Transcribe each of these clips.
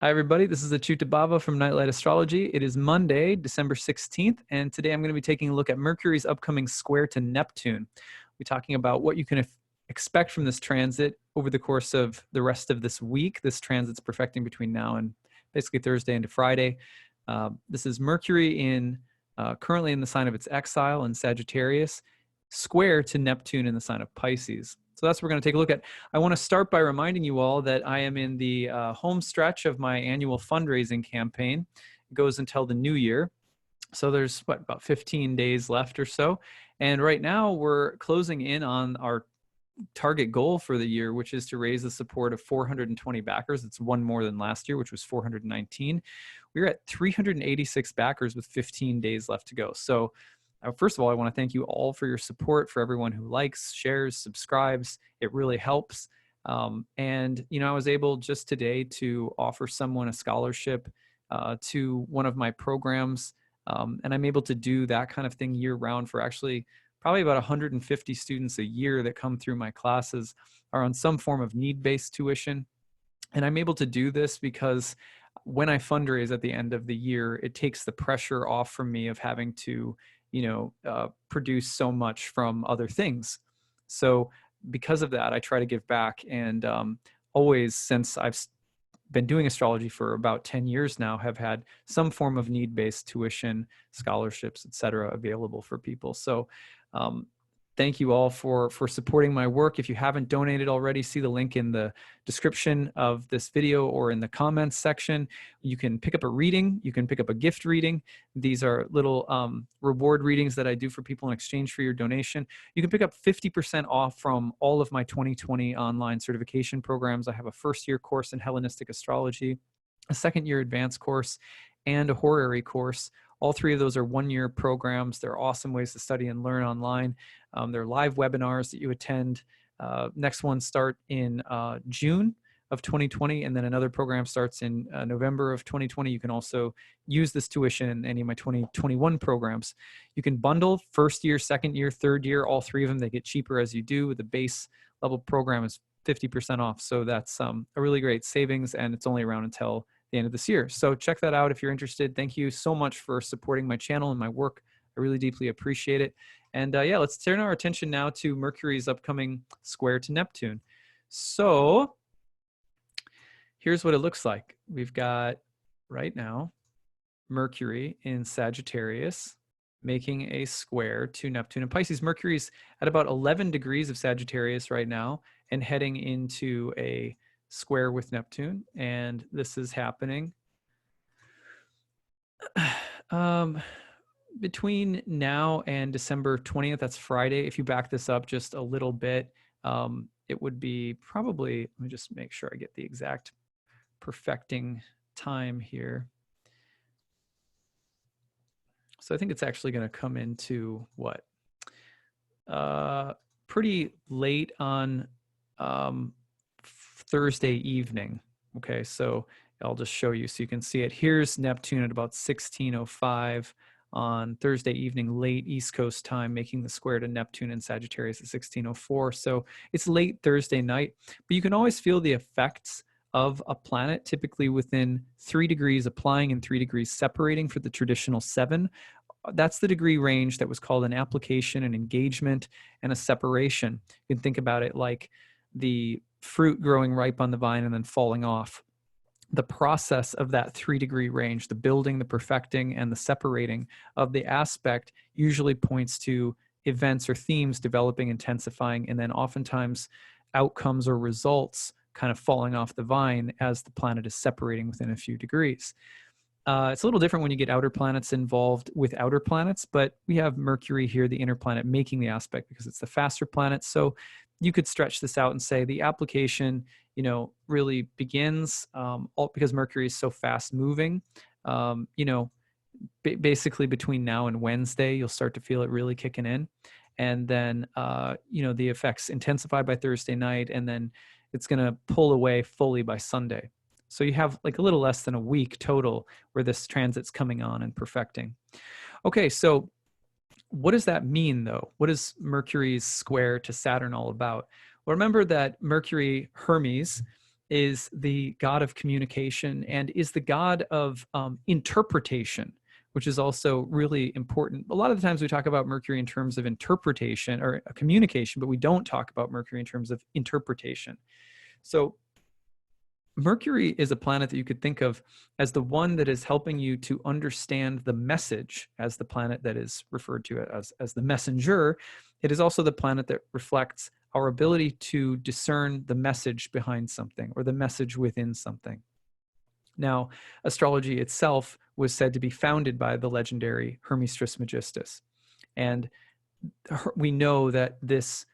Hi, everybody. This is Acyuta-bhava from Nightlight Astrology. It is Monday, December 16th, and today I'm going to be taking a look at Mercury's upcoming square to Neptune. We're talking about what you can expect from this transit over the course of the rest of this week. This transit's perfecting between now and basically Thursday into Friday. This is Mercury currently in the sign of its exile in Sagittarius, square to Neptune in the sign of Pisces. So that's what we're going to take a look at. I want to start by reminding you all that I am in the home stretch of my annual fundraising campaign. It goes until the new year. So there's about 15 days left or so. And right now we're closing in on our target goal for the year, which is to raise the support of 420 backers. It's one more than last year, which was 419. We're at 386 backers with 15 days left to go. So first of all, I want to thank you all for your support, for everyone who likes, shares, subscribes. It really helps. And, I was able just today to offer someone a scholarship to one of my programs. And I'm able to do that kind of thing year round for actually probably about 150 students a year that come through my classes are on some form of need-based tuition. And I'm able to do this because when I fundraise at the end of the year, it takes the pressure off from me of having to produce so much from other things. So because of that, I try to give back, and always, since I've been doing astrology for about 10 years now, have had some form of need-based tuition, scholarships, etc., available for people. So thank you all for supporting my work. If you haven't donated already, see the link in the description of this video or in the comments section. You can pick up a reading. You can pick up a gift reading. These are little reward readings that I do for people in exchange for your donation. You can pick up 50% off from all of my 2020 online certification programs. I have a first-year course in Hellenistic astrology, a second-year advanced course, and a horary course. All three of those are one-year programs. They're awesome ways to study and learn online. They're live webinars that you attend. Next ones start in June of 2020, and then another program starts in November of 2020. You can also use this tuition in any of my 2021 programs. You can bundle first year, second year, third year, all three of them. They get cheaper as you do. The base level program is 50% off. So that's a really great savings, and it's only around until the end of this year. So check that out if you're interested. Thank you so much for supporting my channel and my work. I really deeply appreciate it. And yeah, let's turn our attention now to Mercury's upcoming square to Neptune. So here's what it looks like. We've got right now Mercury in Sagittarius making a square to Neptune and Pisces. Mercury's at about 11 degrees of Sagittarius right now and heading into a square with Neptune, and this is happening between now and December 20th. That's Friday. If you back this up just a little bit, it would be probably, let me just make sure I get the exact perfecting time here. So I think it's actually going to come into what? Pretty late on Thursday evening. Okay, so I'll just show you so you can see it. Here's Neptune at about 16:05 on Thursday evening, late East Coast time, making the square to Neptune and Sagittarius at 16:04. So it's late Thursday night, but you can always feel the effects of a planet typically within 3 degrees applying and 3 degrees separating for the traditional 7. That's the degree range that was called an application, an engagement, and a separation. You can think about it like the fruit growing ripe on the vine and then falling off. The process of that 3 degree range, the building, the perfecting, and the separating of the aspect usually points to events or themes developing, intensifying, and then oftentimes outcomes or results kind of falling off the vine as the planet is separating within a few degrees. It's a little different when you get outer planets involved with outer planets, but we have Mercury here, the inner planet, making the aspect because it's the faster planet. So you could stretch this out and say the application, really begins because Mercury is so fast moving. Basically between now and Wednesday, you'll start to feel it really kicking in. And then, the effects intensify by Thursday night, and then it's going to pull away fully by Sunday. So you have like a little less than a week total where this transit's coming on and perfecting. Okay, so what does that mean, though? What is Mercury's square to Saturn all about? Well, remember that Mercury, Hermes, is the god of communication and is the god of interpretation, which is also really important. A lot of the times we talk about Mercury in terms of interpretation or communication, but we don't talk about Mercury in terms of interpretation. So Mercury is a planet that you could think of as the one that is helping you to understand the message, as the planet that is referred to as the messenger. It is also the planet that reflects our ability to discern the message behind something or the message within something. Now, astrology itself was said to be founded by the legendary Hermes Trismegistus. And we know that this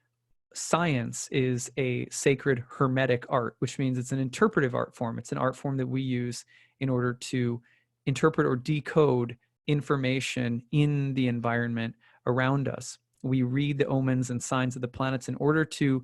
science is a sacred Hermetic art, which means it's an interpretive art form. It's an art form that we use in order to interpret or decode information in the environment around us. We read the omens and signs of the planets in order to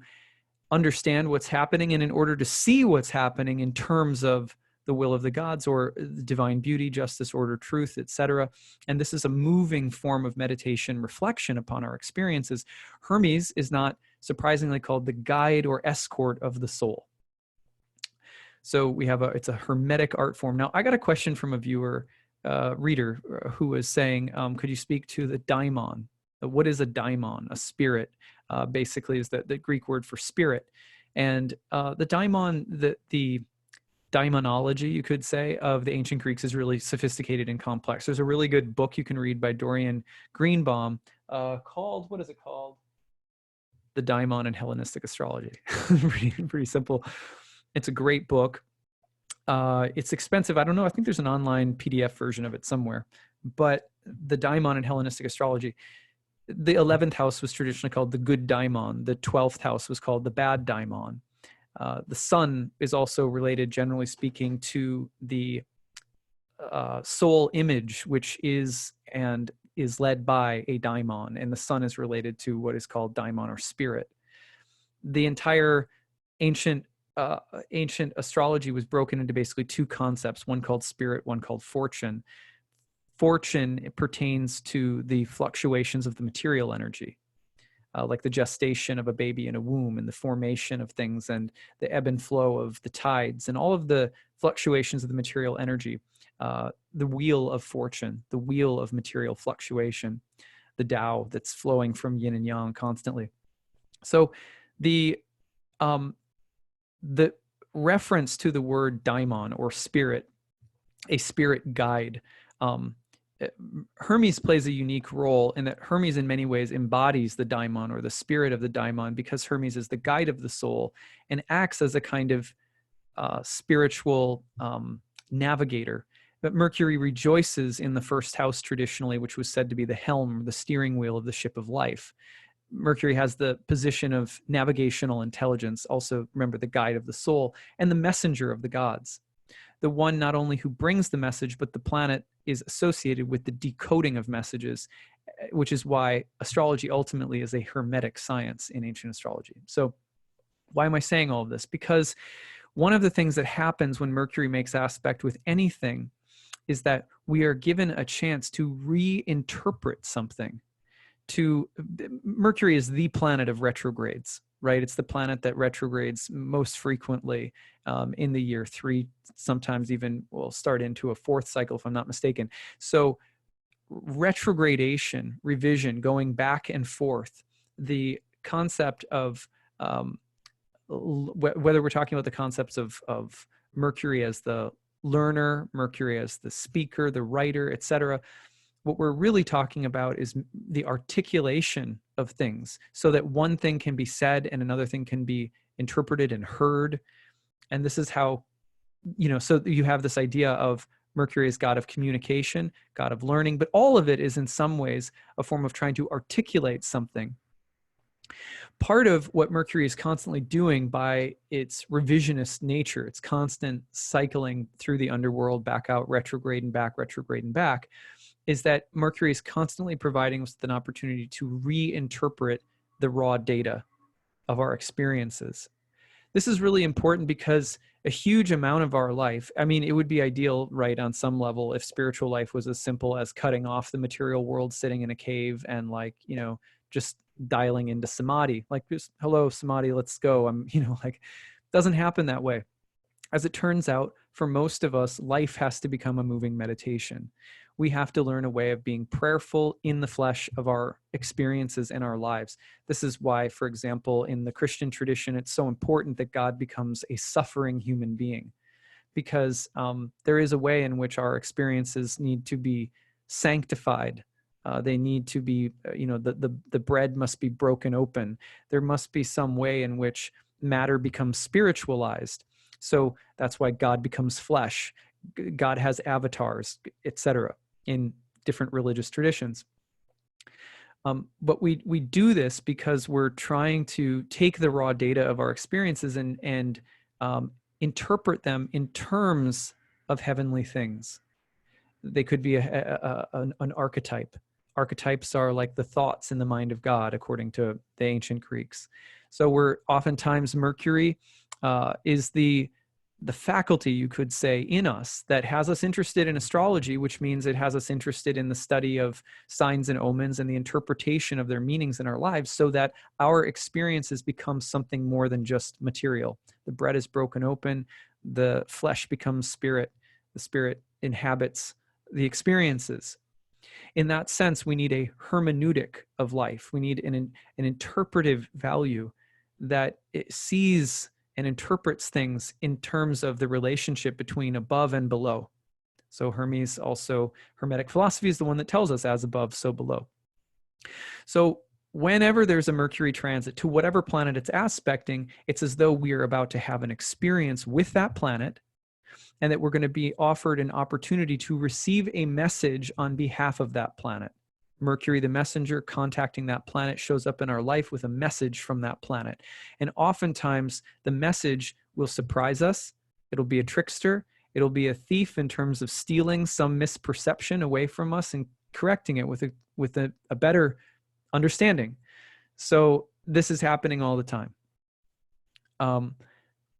understand what's happening and in order to see what's happening in terms of the will of the gods or divine beauty, justice, order, truth, etc. And this is a moving form of meditation reflection upon our experiences. Hermes is not surprisingly called the guide or escort of the soul. So we have it's a Hermetic art form. Now, I got a question from a viewer, reader, who was saying, could you speak to the daimon? What is a daimon? A spirit, basically, is the Greek word for spirit. And the daimon, the daimonology, you could say, of the ancient Greeks is really sophisticated and complex. There's a really good book you can read by Dorian Greenbaum called, what is it called? The Daimon and Hellenistic Astrology. pretty simple. It's a great book. It's expensive. I don't know. I think there's an online PDF version of it somewhere. But the Daimon and Hellenistic Astrology, the 11th house was traditionally called the good daimon. The 12th house was called the bad daimon. The sun is also related, generally speaking, to the soul image, which is led by a daimon, and the sun is related to what is called daimon or spirit. The entire ancient astrology was broken into basically two concepts, one called spirit, one called fortune. Fortune pertains to the fluctuations of the material energy. Like the gestation of a baby in a womb and the formation of things and the ebb and flow of the tides and all of the fluctuations of the material energy, the wheel of fortune, the wheel of material fluctuation, the Tao that's flowing from yin and yang constantly. So the reference to the word daimon or spirit, a spirit guide, Hermes plays a unique role in that Hermes in many ways embodies the daimon or the spirit of the daimon, because Hermes is the guide of the soul and acts as a kind of spiritual navigator. But Mercury rejoices in the first house traditionally, which was said to be the helm, the steering wheel of the ship of life. Mercury has the position of navigational intelligence, also remember the guide of the soul, and the messenger of the gods. The one not only who brings the message, but the planet is associated with the decoding of messages, which is why astrology ultimately is a Hermetic science in ancient astrology. So why am I saying all of this? Because one of the things that happens when Mercury makes aspect with anything is that we are given a chance to reinterpret something. Mercury is the planet of retrogrades, right? It's the planet that retrogrades most frequently in the year 3, sometimes even will start into a 4th cycle, if I'm not mistaken. So retrogradation, revision, going back and forth, the concept of whether we're talking about the concepts of Mercury as the learner, Mercury as the speaker, the writer, etc., what we're really talking about is the articulation of things so that one thing can be said and another thing can be interpreted and heard. And this is how, so you have this idea of Mercury as god of communication, god of learning, but all of it is in some ways a form of trying to articulate something. Part of what Mercury is constantly doing by its revisionist nature, its constant cycling through the underworld, back out, retrograde and back, is that Mercury is constantly providing us with an opportunity to reinterpret the raw data of our experiences. This is really important because a huge amount of our life, I mean, it would be ideal, right, on some level, if spiritual life was as simple as cutting off the material world, sitting in a cave and just dialing into samadhi, like just, hello, samadhi, let's go. Doesn't happen that way. As it turns out, for most of us, life has to become a moving meditation. We have to learn a way of being prayerful in the flesh of our experiences in our lives. This is why, for example, in the Christian tradition, it's so important that God becomes a suffering human being, because there is a way in which our experiences need to be sanctified. They need to be, the bread must be broken open. There must be some way in which matter becomes spiritualized. So that's why God becomes flesh. God has avatars, etc., in different religious traditions. But we do this because we're trying to take the raw data of our experiences and interpret them in terms of heavenly things. They could be an archetype. Archetypes are like the thoughts in the mind of God, according to the ancient Greeks. So we're oftentimes Mercury is the faculty, you could say, in us that has us interested in astrology, which means it has us interested in the study of signs and omens and the interpretation of their meanings in our lives, so that our experiences become something more than just material. The bread is broken open, the flesh becomes spirit, the spirit inhabits the experiences. In that sense, we need a hermeneutic of life. We need an interpretive value that it sees and interprets things in terms of the relationship between above and below. So Hermes, also Hermetic philosophy, is the one that tells us as above, so below. So whenever there's a Mercury transit to whatever planet it's aspecting, it's as though we are about to have an experience with that planet, and that we're going to be offered an opportunity to receive a message on behalf of that planet. Mercury, the messenger, contacting that planet, shows up in our life with a message from that planet. And oftentimes, the message will surprise us. It'll be a trickster. It'll be a thief in terms of stealing some misperception away from us and correcting it with a better understanding. So this is happening all the time.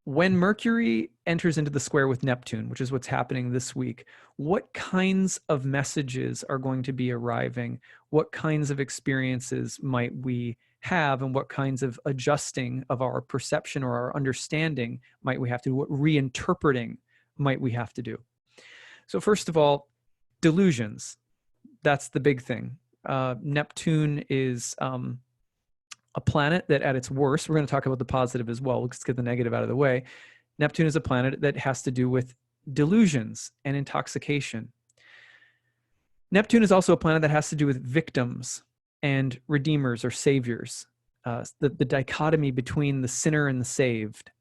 When Mercury enters into the square with Neptune, which is what's happening this week, what kinds of messages are going to be arriving? What kinds of experiences might we have, and what kinds of adjusting of our perception or our understanding might we have to do? What reinterpreting might we have to do? So first of all, delusions. That's the big thing. Neptune is a planet that at its worst, we're going to talk about the positive as well. Let's get the negative out of the way. Neptune is a planet that has to do with delusions and intoxication. Neptune is also a planet that has to do with victims and redeemers or saviors, the dichotomy between the sinner and the saved.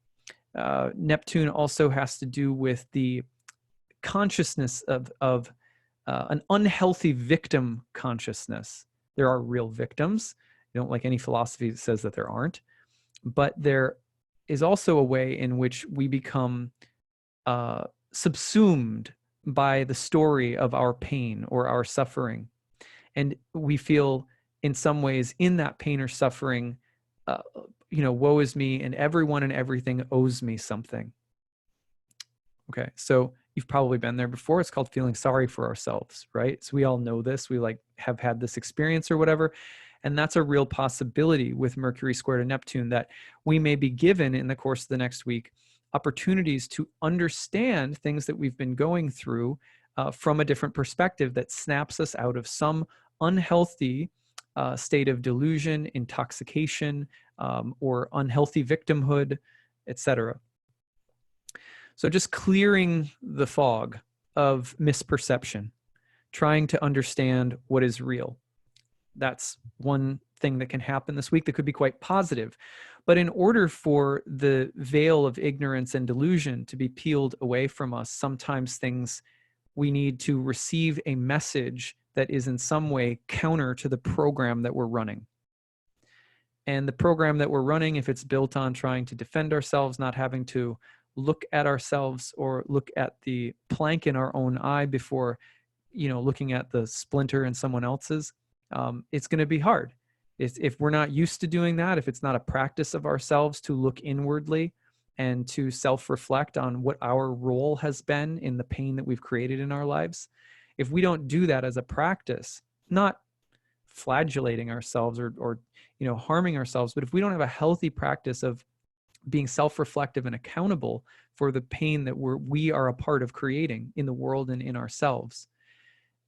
Neptune also has to do with the consciousness of an unhealthy victim consciousness. There are real victims. I don't like any philosophy that says that there aren't, but there is also a way in which we become subsumed by the story of our pain or our suffering. And we feel in some ways in that pain or suffering, woe is me, and everyone and everything owes me something. Okay, so you've probably been there before. It's called feeling sorry for ourselves, right? So we all know this. We have had this experience or whatever. And that's a real possibility with Mercury square to Neptune, that we may be given in the course of the next week opportunities to understand things that we've been going through from a different perspective that snaps us out of some unhealthy state of delusion, intoxication, or unhealthy victimhood, etc. So just clearing the fog of misperception, trying to understand what is real. That's one thing that can happen this week that could be quite positive. But in order for the veil of ignorance and delusion to be peeled away from us, sometimes we need to receive a message that is in some way counter to the program that we're running. And the program that we're running, if it's built on trying to defend ourselves, not having to look at ourselves or look at the plank in our own eye before, looking at the splinter in someone else's, it's going to be hard. If we're not used to doing that, if it's not a practice of ourselves to look inwardly and to self-reflect on what our role has been in the pain that we've created in our lives, if we don't do that as a practice, not flagellating ourselves or harming ourselves, but if we don't have a healthy practice of being self-reflective and accountable for the pain that we are a part of creating in the world and in ourselves.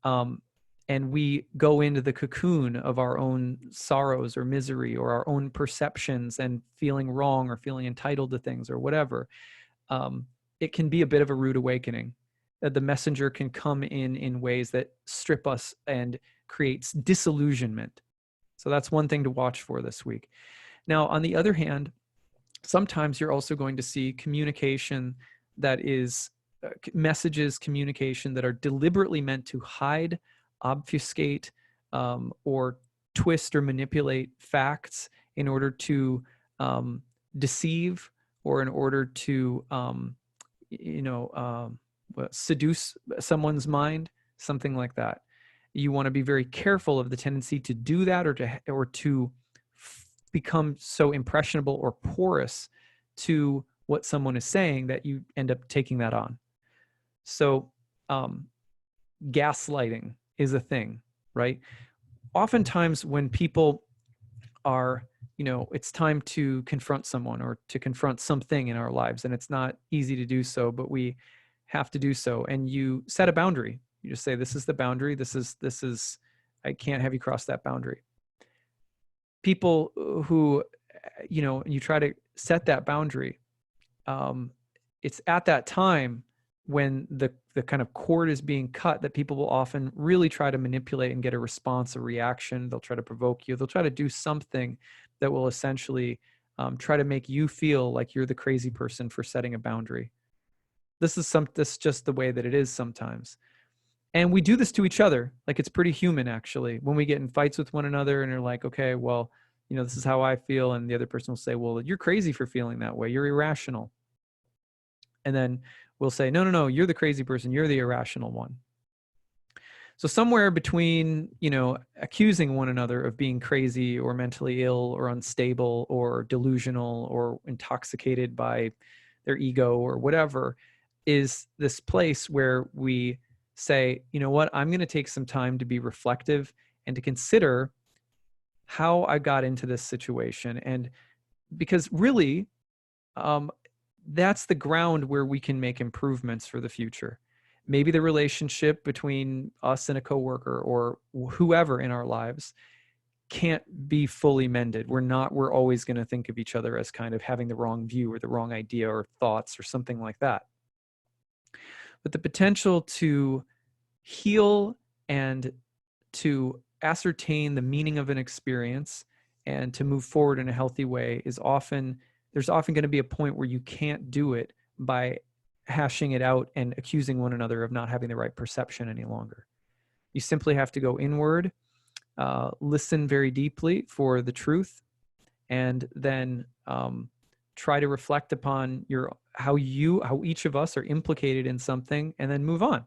And we go into the cocoon of our own sorrows or misery or our own perceptions and feeling wrong or feeling entitled to things or whatever. It can be a bit of a rude awakening. The messenger can come in ways that strip us and creates disillusionment. So that's one thing to watch for this week. Now, on the other hand, sometimes you're also going to see communication that is messages, communication that are deliberately meant to hide, obfuscate, or twist or manipulate facts in order to deceive or in order to, seduce someone's mind, something like that. You want to be very careful of the tendency to do that or to become so impressionable or porous to what someone is saying that you end up taking that on. So gaslighting is a thing, right? Oftentimes when people are, it's time to confront someone or to confront something in our lives, and it's not easy to do so, but we have to do so. And you set a boundary. You just say, this is the boundary. This is, I can't have you cross that boundary. People who, you try to set that boundary, it's at that time when the kind of cord is being cut that people will often really try to manipulate and get a response, a reaction. They'll try to provoke you. They'll try to do something that will essentially try to make you feel like you're the crazy person for setting a boundary. This is just the way that it is sometimes. And we do this to each other. Like, it's pretty human, actually. When we get in fights with one another and you're like, okay, well, this is how I feel. And the other person will say, well, you're crazy for feeling that way. You're irrational. And then we'll say, no, you're the crazy person. You're the irrational one. So somewhere between, accusing one another of being crazy or mentally ill or unstable or delusional or intoxicated by their ego or whatever, is this place where we say, you know what, I'm going to take some time to be reflective and to consider how I got into this situation. And because really, that's the ground where we can make improvements for the future. Maybe the relationship between us and a coworker or whoever in our lives can't be fully mended. We're always going to think of each other as kind of having the wrong view or the wrong idea or thoughts or something like that. But the potential to heal and to ascertain the meaning of an experience and to move forward in a healthy way there's often going to be a point where you can't do it by hashing it out and accusing one another of not having the right perception any longer. You simply have to go inward, listen very deeply for the truth, and then try to reflect upon how each of us are implicated in something, and then move on.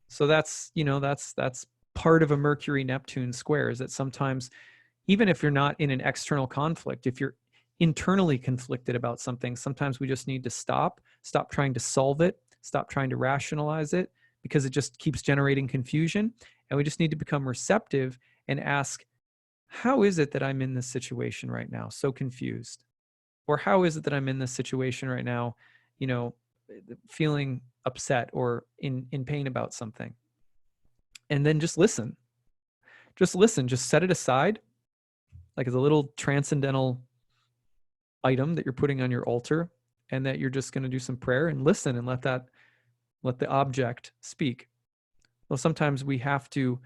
So that's part of a Mercury-Neptune square, is that sometimes, even if you're not in an external conflict, if you're internally conflicted about something, sometimes we just need to stop trying to solve it, stop trying to rationalize it, because it just keeps generating confusion. And we just need to become receptive and ask, how is it that I'm in this situation right now, so confused? Or how is it that I'm in this situation right now, feeling upset or in pain about something? And then just listen. Just set it aside, like as a little transcendental item that you're putting on your altar, and that you're just going to do some prayer and listen and let the object speak. Well, sometimes we have to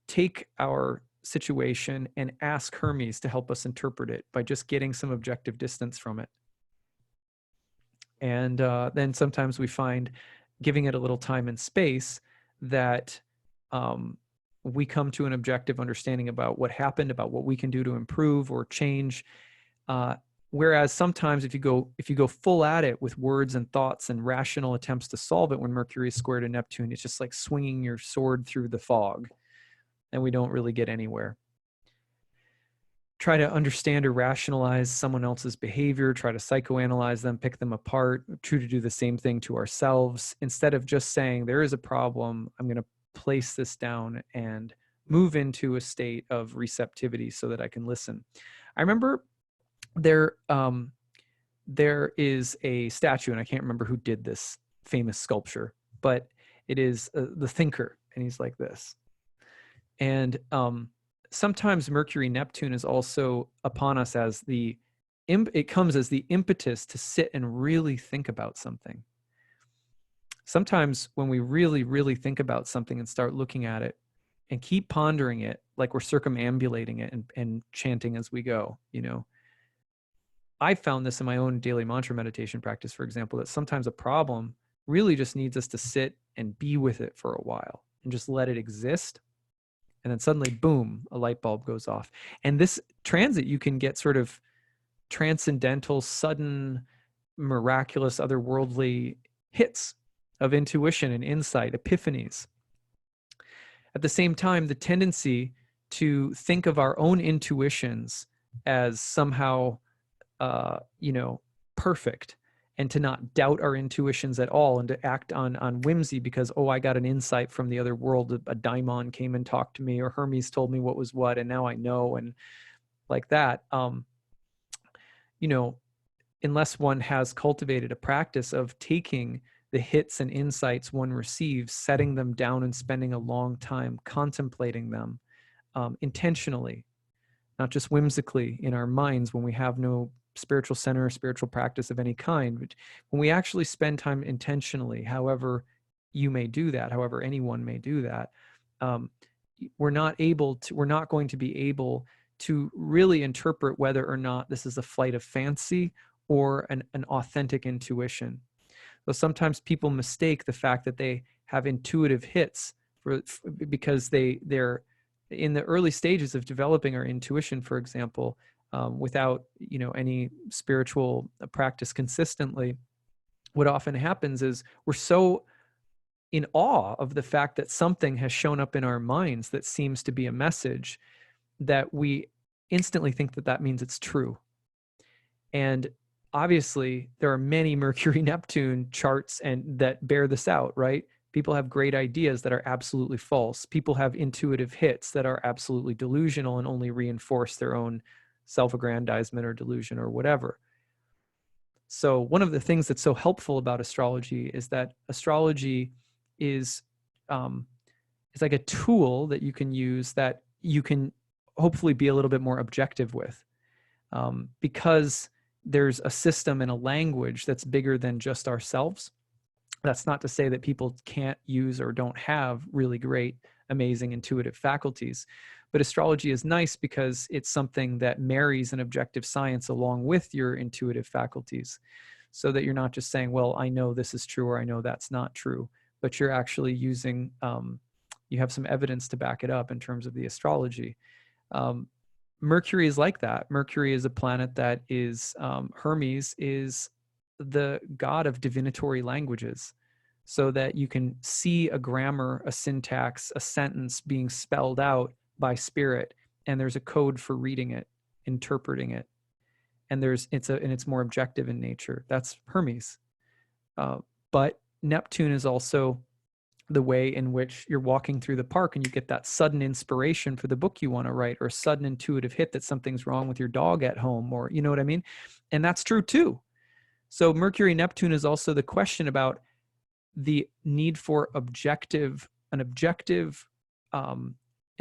take our situation and ask Hermes to help us interpret it by just getting some objective distance from it. And then sometimes we find, giving it a little time and space, that we come to an objective understanding about what happened, about what we can do to improve or change. Whereas sometimes if you go full at it with words and thoughts and rational attempts to solve it when Mercury is square to Neptune, it's just like swinging your sword through the fog, and we don't really get anywhere. Try to understand or rationalize someone else's behavior, try to psychoanalyze them, pick them apart, try to do the same thing to ourselves. Instead of just saying, there is a problem, I'm going to place this down and move into a state of receptivity so that I can listen. I remember there there is a statue, and I can't remember who did this famous sculpture, but it is the thinker, and he's like this. And sometimes Mercury Neptune is also upon us as it comes as the impetus to sit and really think about something. Sometimes when we really, really think about something and start looking at it and keep pondering it, like we're circumambulating it and chanting as we go, you know. I found this in my own daily mantra meditation practice, for example, that sometimes a problem really just needs us to sit and be with it for a while and just let it exist. And then suddenly, boom, a light bulb goes off. And this transit, you can get sort of transcendental, sudden, miraculous, otherworldly hits of intuition and insight, epiphanies. At the same time, the tendency to think of our own intuitions as somehow, perfect, and to not doubt our intuitions at all, and to act on whimsy because, oh, I got an insight from the other world, a daimon came and talked to me, or Hermes told me what was what, and now I know, and like that. Unless one has cultivated a practice of taking the hits and insights one receives, setting them down and spending a long time contemplating them intentionally, not just whimsically in our minds when we have no spiritual center or spiritual practice of any kind, but when we actually spend time intentionally, however you may do that, however anyone may do that, we're not going to be able to really interpret whether or not this is a flight of fancy or an authentic intuition. So sometimes people mistake the fact that they have intuitive hits because they're in the early stages of developing our intuition, for example, without any spiritual practice consistently. What often happens is we're so in awe of the fact that something has shown up in our minds that seems to be a message that we instantly think that that means it's true. And obviously, there are many Mercury Neptune charts and that bear this out, right? People have great ideas that are absolutely false. People have intuitive hits that are absolutely delusional and only reinforce their own self-aggrandizement or delusion or whatever. So one of the things that's so helpful about astrology is that astrology is like a tool that you can use that you can hopefully be a little bit more objective with, because there's a system and a language that's bigger than just ourselves. That's not to say that people can't use or don't have really great, amazing intuitive faculties. But astrology is nice because it's something that marries an objective science along with your intuitive faculties, so that you're not just saying, well, I know this is true or I know that's not true, but you're actually using, you have some evidence to back it up in terms of the astrology. Mercury is like that. Mercury is a planet that is, Hermes is the god of divinatory languages, so that you can see a grammar, a syntax, a sentence being spelled out by spirit, and there's a code for reading it, interpreting it, and it's more objective in nature. That's Hermes. But Neptune is also the way in which you're walking through the park and you get that sudden inspiration for the book you want to write, or a sudden intuitive hit that something's wrong with your dog at home, or you know what I mean? And that's true too. So Mercury Neptune is also the question about the need for an objective, and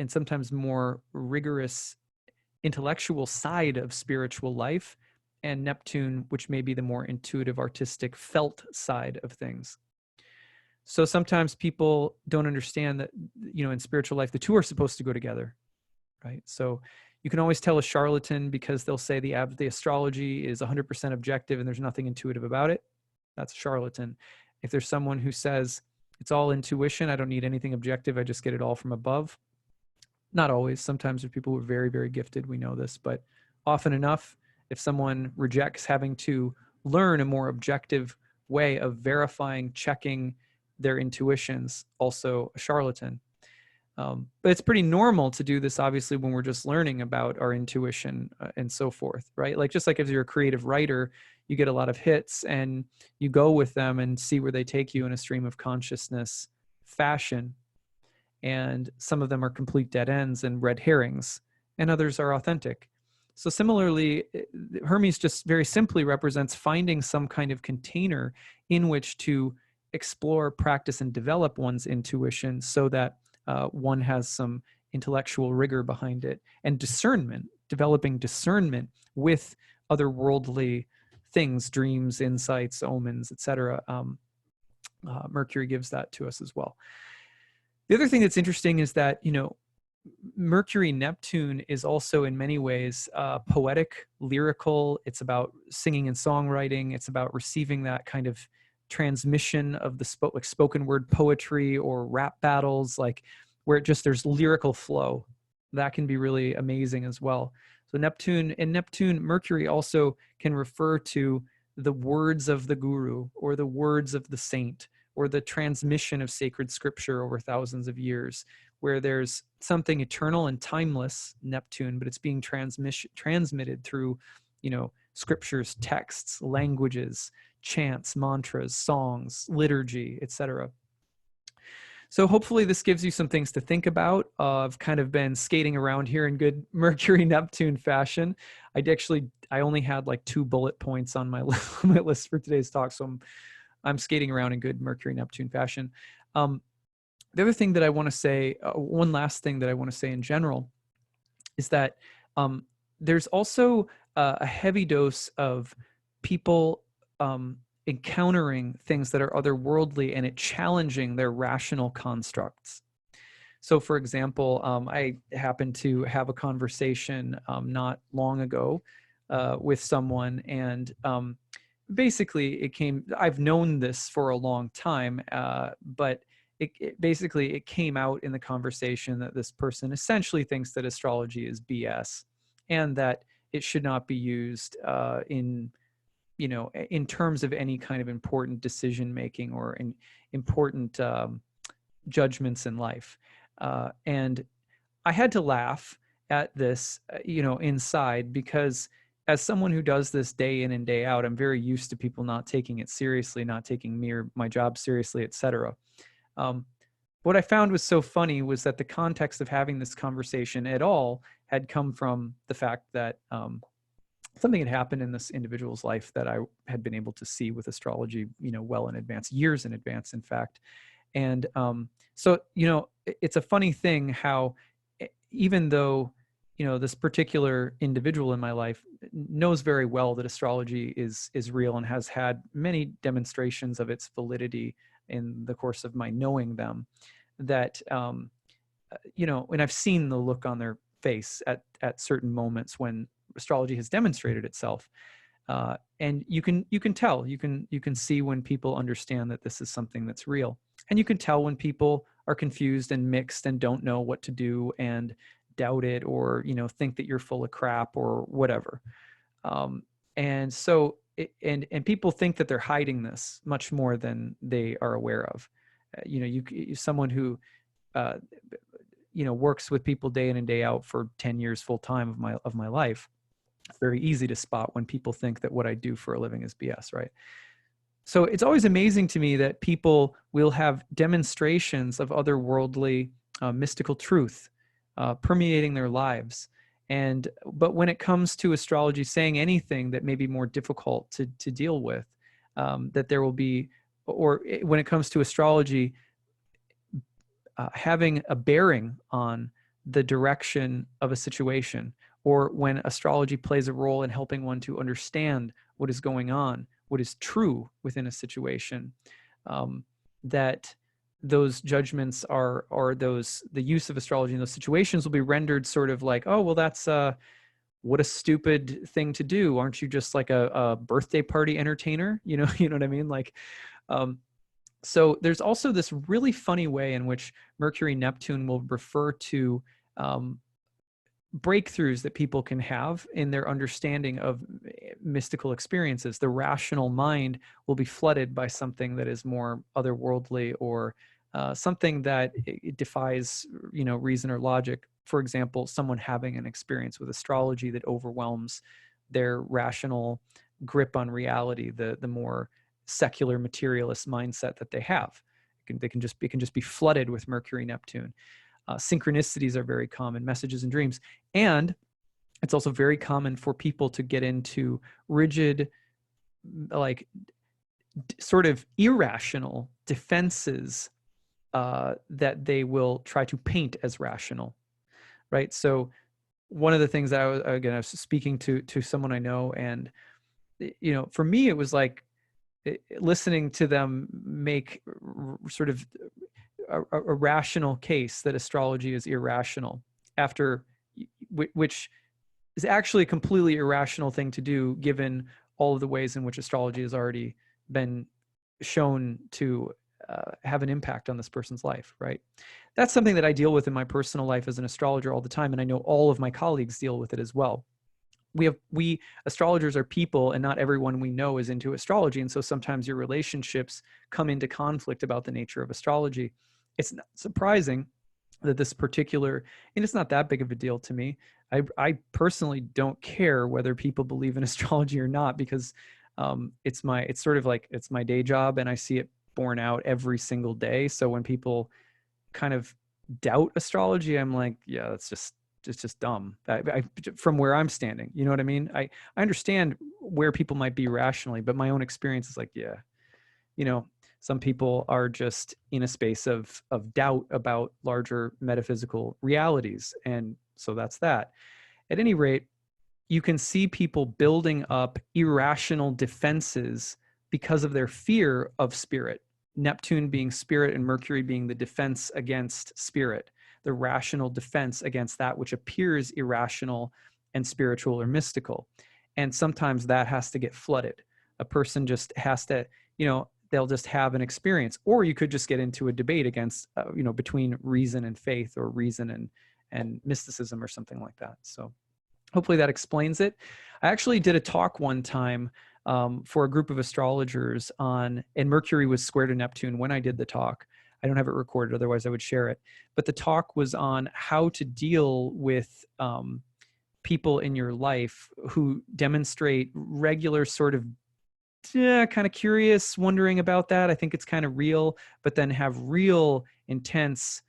sometimes more rigorous intellectual side of spiritual life, and Neptune, which may be the more intuitive, artistic, felt side of things. So sometimes people don't understand that, in spiritual life, the two are supposed to go together, right? So you can always tell a charlatan because they'll say the astrology is 100% objective and there's nothing intuitive about it. That's a charlatan. If there's someone who says it's all intuition, I don't need anything objective, I just get it all from above. Not always. Sometimes there are people who are very, very gifted. We know this, but often enough, if someone rejects having to learn a more objective way of verifying, checking their intuitions, also a charlatan. But it's pretty normal to do this, obviously, when we're just learning about our intuition and so forth, right? Like, just like if you're a creative writer, you get a lot of hits and you go with them and see where they take you in a stream of consciousness fashion. And some of them are complete dead ends and red herrings, and others are authentic. So similarly, Hermes just very simply represents finding some kind of container in which to explore, practice, and develop one's intuition so that one has some intellectual rigor behind it, and discernment, developing discernment with otherworldly things, dreams, insights, omens, etc. Mercury gives that to us as well. The other thing that's interesting is that, Mercury Neptune is also in many ways poetic, lyrical. It's about singing and songwriting. It's about receiving that kind of transmission of the spoken word poetry or rap battles, like where there's lyrical flow. That can be really amazing as well. So Mercury also can refer to the words of the guru or the words of the saint or the transmission of sacred scripture over thousands of years, where there's something eternal and timeless, Neptune, but it's being transmitted through, scriptures, texts, languages, chants, mantras, songs, liturgy, etc. So hopefully this gives you some things to think about. I've kind of been skating around here in good Mercury Neptune fashion. I only had like 2 bullet points on my list for today's talk, so I'm skating around in good Mercury Neptune fashion. The other thing that I want to say, one last thing that I want to say in general, is that there's also a heavy dose of people encountering things that are otherworldly and it challenging their rational constructs. So for example, I happened to have a conversation not long ago with someone, and basically I've known this for a long time, but it came out in the conversation that this person essentially thinks that astrology is BS and that it should not be used in terms of any kind of important decision making or in important judgments in life. And I had to laugh at this, inside, because as someone who does this day in and day out, I'm very used to people not taking it seriously, not taking me or my job seriously, etc. What I found was so funny was that the context of having this conversation at all had come from the fact that something had happened in this individual's life that I had been able to see with astrology, well in advance, years in advance, in fact. And so, it's a funny thing how even though, this particular individual in my life knows very well that astrology is real and has had many demonstrations of its validity in the course of my knowing them, that, and I've seen the look on their face at certain moments when astrology has demonstrated itself. And you can tell, you can see when people understand that this is something that's real. And you can tell when people are confused and mixed and don't know what to do and doubt it, or, think that you're full of crap or whatever. And so, and people think that they're hiding this much more than they are aware of. Someone who, works with people day in and day out for 10 years full time of my life, it's very easy to spot when people think that what I do for a living is BS, right? So it's always amazing to me that people will have demonstrations of otherworldly mystical truth permeating their lives. But when it comes to astrology saying anything that may be more difficult to deal with, that there will be, or when it comes to astrology having a bearing on the direction of a situation, or when astrology plays a role in helping one to understand what is going on, what is true within a situation, that those judgments the use of astrology in those situations will be rendered sort of like, oh, well, that's what a stupid thing to do. Aren't you just like a birthday party entertainer? You know what I mean? Like, so there's also this really funny way in which Mercury Neptune will refer to breakthroughs that people can have in their understanding of mystical experiences. The rational mind will be flooded by something that is more otherworldly, or something that it defies, reason or logic. For example, someone having an experience with astrology that overwhelms their rational grip on reality, the more secular materialist mindset that they have. It can just be flooded with Mercury Neptune. Synchronicities are very common, messages and dreams. And It's also very common for people to get into rigid, like sort of irrational defenses that they will try to paint as rational, right? So one of the things that I was speaking to someone I know, and for me, it was like listening to them make sort of a rational case that astrology is irrational, after which is actually a completely irrational thing to do, given all of the ways in which astrology has already been shown to have an impact on this person's life, right? That's something that I deal with in my personal life as an astrologer all the time, and I know all of my colleagues deal with it as well. We astrologers are people, and not everyone we know is into astrology, and so sometimes your relationships come into conflict about the nature of astrology. It's not surprising that this particular, and it's not that big of a deal to me. I personally don't care whether people believe in astrology or not, because it's sort of like, it's my day job, and I see it borne out every single day. So when people kind of doubt astrology, I'm like, yeah, it's just dumb. From where I'm standing, you know what I mean? I understand where people might be rationally, but my own experience is like, yeah, some people are just in a space of doubt about larger metaphysical realities. And so that's that. At any rate, you can see people building up irrational defenses because of their fear of spirit. Neptune being spirit and Mercury being the defense against spirit, the rational defense against that which appears irrational and spiritual or mystical. And sometimes that has to get flooded. A person just has to, they'll just have an experience, or you could just get into a debate against, between reason and faith, or reason and mysticism, or something like that. So hopefully that explains it. I actually did a talk one time for a group of astrologers and Mercury was square to Neptune when I did the talk. I don't have it recorded, otherwise I would share it. But the talk was on how to deal with people in your life who demonstrate regular sort of kind of curious, wondering about that. I think it's kind of real, but then have real intense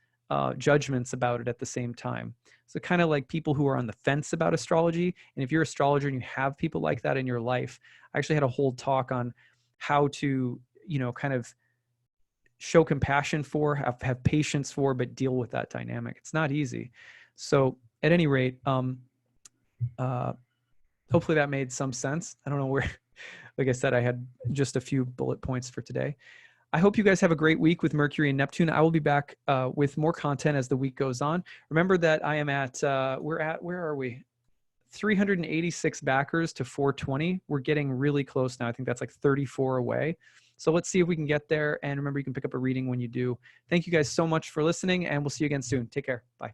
judgments about it at the same time. So kind of like people who are on the fence about astrology. And if you're an astrologer and you have people like that in your life, I actually had a whole talk on how to, kind of show compassion for, have patience for, but deal with that dynamic. It's not easy. So at any rate, hopefully that made some sense. I don't know where, like I said, I had just a few bullet points for today. I hope you guys have a great week with Mercury and Neptune. I will be back with more content as the week goes on. Remember that I am where are we? 386 backers to 420. We're getting really close now. I think that's like 34 away. So let's see if we can get there. And remember, you can pick up a reading when you do. Thank you guys so much for listening, and we'll see you again soon. Take care. Bye.